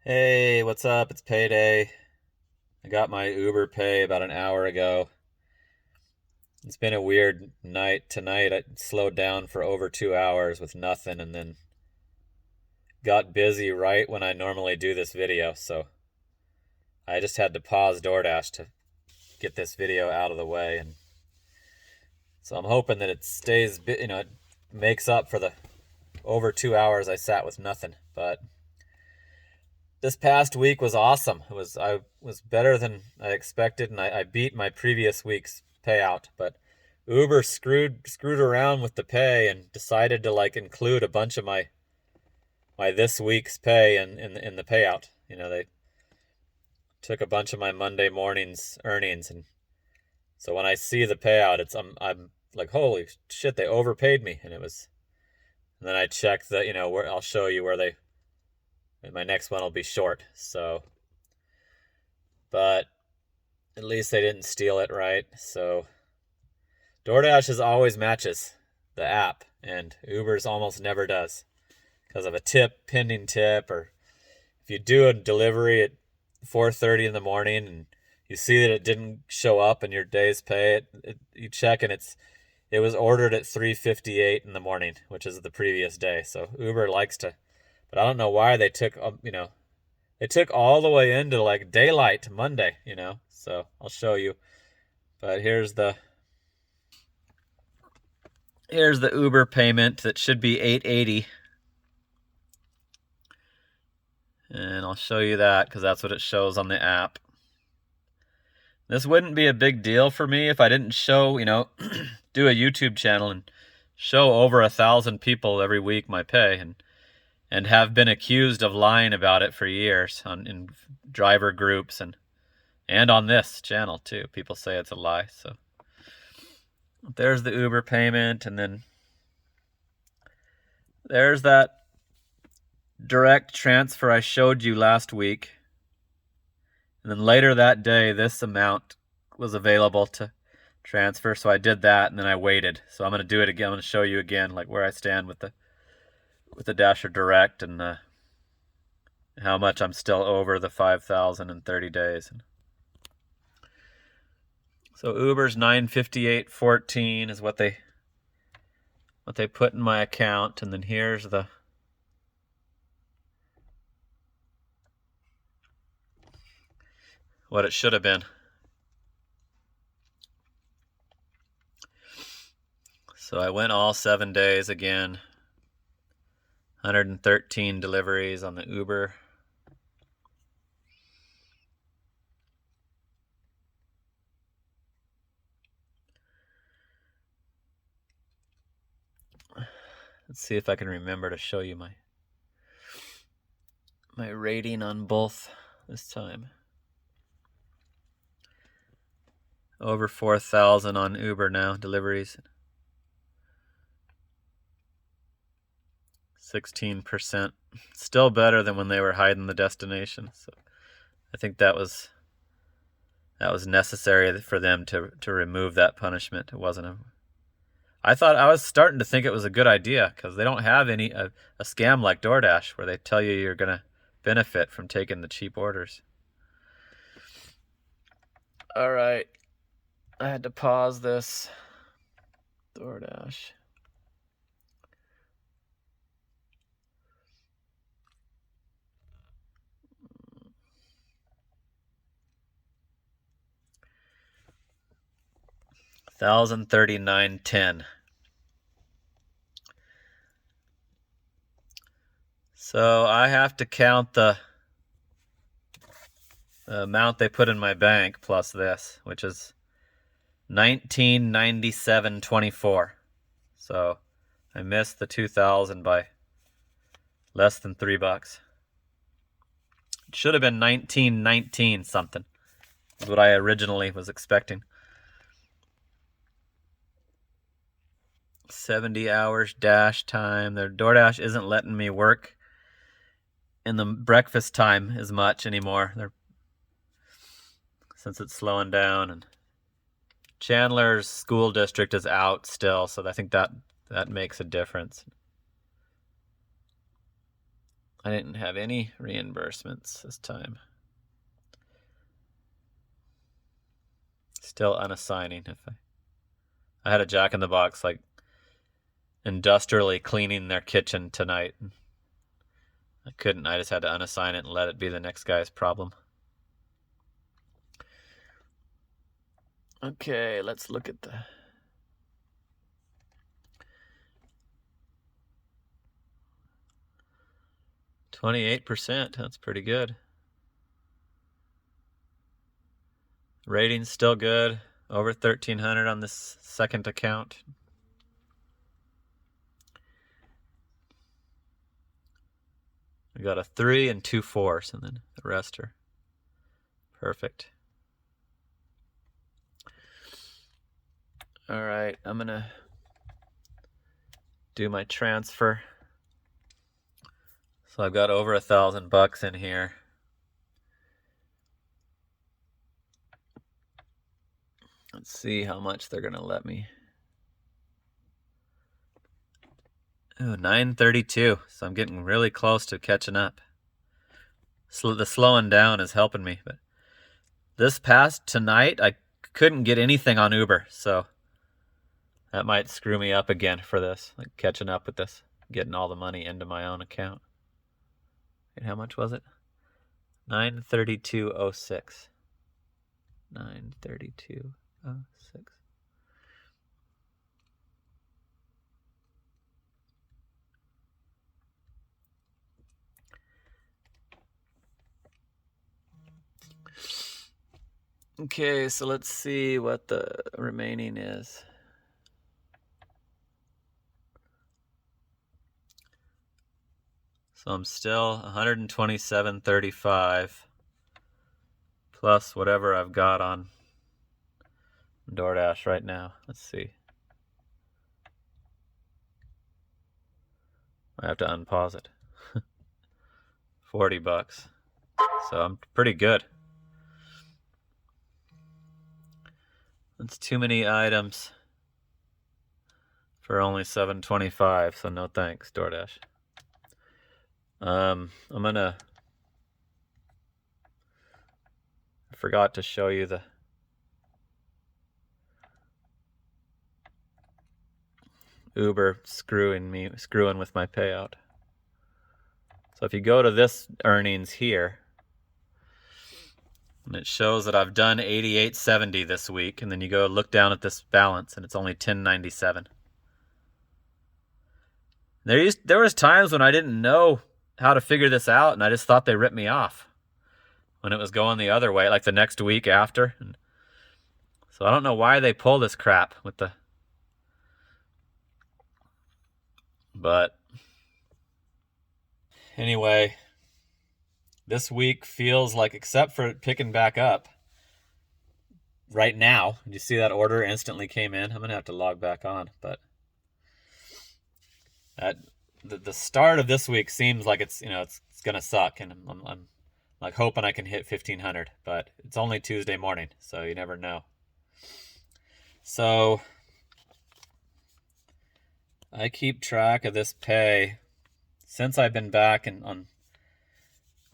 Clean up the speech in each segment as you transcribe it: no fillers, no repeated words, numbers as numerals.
Hey, what's up? It's payday. I got my Uber pay about an hour ago. It's been a weird night tonight. I slowed down for over 2 hours with nothing and then got busy right when I normally do this video. So I just had to pause DoorDash to get this video out of the way. And so I'm hoping that it stays, it makes up for the over 2 hours I sat with nothing. But this past week was awesome. I was better than I expected, and I beat my previous week's payout. But Uber screwed around with the pay and decided to like include a bunch of my this week's pay in the payout. They took a bunch of my Monday morning's earnings, and so when I see the payout, I'm like, holy shit, they overpaid me, and it was. And then I checked where I'll show you where they. And my next one will be short, so. But at least they didn't steal it, right? So DoorDash is always matches the app, and Uber's almost never does because of a pending tip, or if you do a delivery at 4:30 in the morning and you see that it didn't show up in your day's pay, you check and it was ordered at 3:58 in the morning, which is the previous day. So Uber likes to, but I don't know why they took they took all the way into like daylight Monday, So I'll show you. But here's the Uber payment that should be $8.80. And I'll show you that because that's what it shows on the app. This wouldn't be a big deal for me if I didn't show, do a YouTube channel and show over 1,000 people every week my pay and have been accused of lying about it for years in driver groups and on this channel too. People say it's a lie. So there's the Uber payment, and then there's that direct transfer I showed you last week. And then later that day, this amount was available to transfer, so I did that, and then I waited. So I'm going to do it again. I'm going to show you again like where I stand with the Dasher Direct and how much I'm still over the 5,000 in 30 days. So Uber's 958.14 is what they put in my account, and then here's what it should have been. So I went all 7 days again. 113 deliveries on the Uber. Let's see if I can remember to show you my rating on both this time. Over 4,000 on Uber now, deliveries. 16%. Still better than when they were hiding the destination. So I think that was necessary for them to remove that punishment. It wasn't I was starting to think it was a good idea because they don't have a scam like DoorDash where they tell you you're going to benefit from taking the cheap orders. All right. I had to pause this. DoorDash. $1,039.10. So I have to count the amount they put in my bank plus this, which is $1997.24. So I missed the 2,000 by less than $3. It should have been 1919 something. Is what I originally was expecting. 70 hours dash time. Their DoorDash isn't letting me work in the breakfast time as much anymore. Since it's slowing down, and Chandler's school district is out still, so I think that makes a difference. I didn't have any reimbursements this time. Still unassigning. I had a Jack in the Box like industrially cleaning their kitchen tonight. I couldn't. I just had to unassign it and let it be the next guy's problem. Okay, let's look at the 28%. That's pretty good. Rating's still good. Over 1,300 on this second account. We got a 3 and 2 4s, and then the rest are perfect. All right, I'm gonna do my transfer. So I've got over $1,000 in here. Let's see how much they're gonna let me. Oh, 932. So I'm getting really close to catching up. The slowing down is helping me. But this past tonight, I couldn't get anything on Uber, so that might screw me up again for this, like catching up with this, getting all the money into my own account. And how much was it? 932.06. 932.06. Okay, so let's see what the remaining is. So I'm still 127.35 plus whatever I've got on DoorDash right now. Let's see. I have to unpause it. $40. So I'm pretty good. That's too many items for only $7.25, so no thanks, DoorDash. I forgot to show you the Uber screwing with my payout. So if you go to this earnings here, and it shows that I've done $88.70 this week, and then you go look down at this balance, and it's only $10.97. There was times when I didn't know how to figure this out, and I just thought they ripped me off when it was going the other way, like the next week after. And so I don't know why they pull this crap with the... But anyway, this week feels like, except for it picking back up right now, you see that order instantly came in. I'm going to have to log back on, but the start of this week seems like it's going to suck, and I'm like hoping I can hit 1,500, but it's only Tuesday morning, so you never know. So I keep track of this pay since I've been back, and on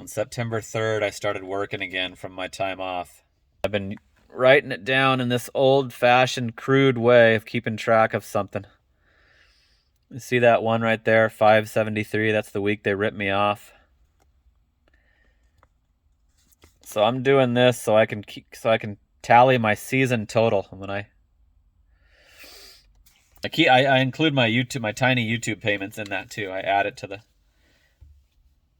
September 3rd, I started working again from my time off. I've been writing it down in this old-fashioned, crude way of keeping track of something. You see that one right there, 573? That's the week they ripped me off. So I'm doing this so I can tally my season total. When I include my tiny YouTube payments in that too. I add it to the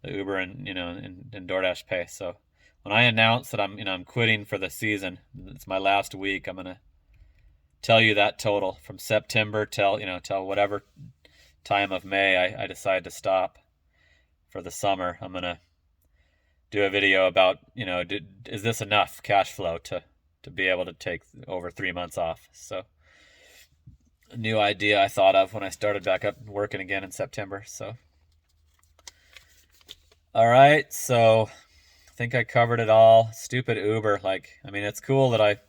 Uber and and DoorDash pay. So when I announce that I'm quitting for the season, it's my last week, I'm gonna tell you that total from September till whatever time of May I decide to stop for the summer. I'm gonna do a video about is this enough cash flow to be able to take over 3 months off. So a new idea I thought of when I started back up working again in September. So all right, so I think I covered it all. Stupid Uber. It's cool that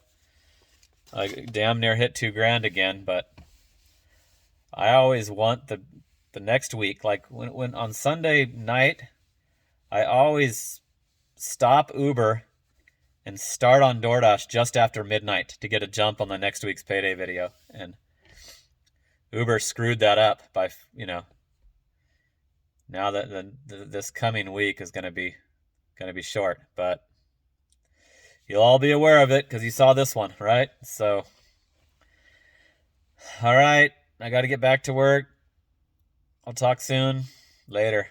I damn near hit $2,000 again, but I always want the next week, like when on Sunday night, I always stop Uber and start on DoorDash just after midnight to get a jump on the next week's payday video. And Uber screwed that up by, now that this coming week is going to be short, but you'll all be aware of it because you saw this one, right? So, all right, I got to get back to work. I'll talk soon. Later.